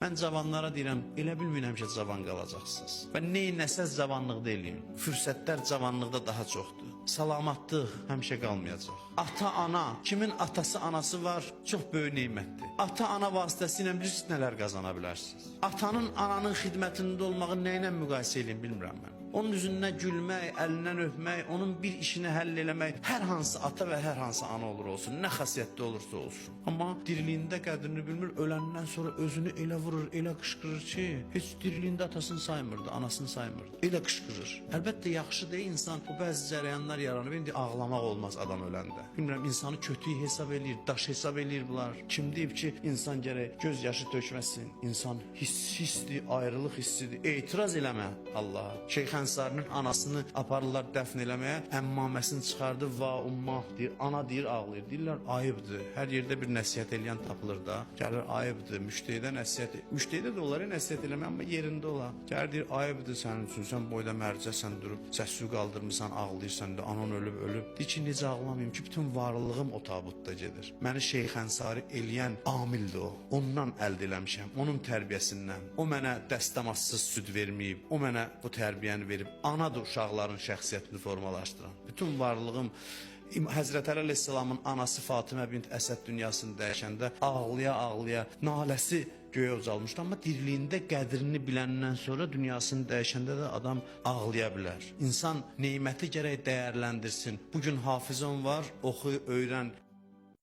Mən cavanlara deyirəm, elə bilmirəm ki, cavan qalacaqsınız. Və neynəsəz cavanlıqda eləyin. Fürsətlər cavanlıqda daha çoxdur. Salamatlıq həmişə qalmayacaq. Ata-ana, kimin atası, anası var, çox böyük neymətdir. Ata-ana vasitəsilə bilirsiniz nələr qazana bilərsiniz. Atanın, ananın xidmətində olmağı nə ilə müqayisə edin bilmirəm mən. Onun üzündən gülmək, əlindən öpmək, onun bir işini həll eləmək, hər hansı ata və hər hansı ana olur olsun, nə xasiyyətli olursa olsun. Amma diriliyində qədrini bilmir, öləndən sonra özünü elə vurur, elə qışqırır ki, heç diriliyində atasını saymırdı, anasını saymırdı. Elə qışqırır. Əlbəttə yaxşı deyil insan, o bəzi cərəyanlar yaranır. İndi ağlamaq olmaz adam öləndə. Bilmirəm, insanı kötü hesab eləyir, daş hesab eləyir bunlar. Kim deyib ki, insan gərək göz yaşı tökməsin, insan hissdir, ayrılıq hissidir. Etiraz eləmə Allaha. Şeyx Ənsarinin anasını aparırlar dəfn eləməyə, əmmaməsini çıxardı, va ummah deyir, ana deyir, ağlayır. Deyirlər, ayıbdır. Hər yerdə bir nəsihət eləyən tapılır da. Gəlir, ayıbdır, müştəhidə nəsihət. Müştəhidə də onları nəsihət eləmək, amma yerində ola. Gəlir, deyir, ayıbdır sənin üçün, sən boyda mərcəsən durub, səs-suyu qaldırmısan, ağlayırsan da, anan ölüb. Deyir ki, necə ağlamayım ki, bütün varlığım o tabutda gedir. Məni Şeyx Ənsari eləyən amildir o. Ondan əldə eləmişəm, onun tərbiyəsindən. O mənə dəstəmazsız süd verməyib, o mənə bu tərbiyəni verib, anadır uşaqların şəxsiyyətini formalaşdıran. Bütün varlığım Həzrət Əli əleyhissalamın anası Fatimə bint Əsəd dünyasını dəyişəndə ağlaya-ağlaya naləsi göyə ucalmışdı. Amma diriliyində qədrini biləndən sonra dünyasını dəyişəndə də adam ağlaya bilər. İnsan neyməti gərək dəyərləndirsin. Bugün hafizon var, oxu, öyrən.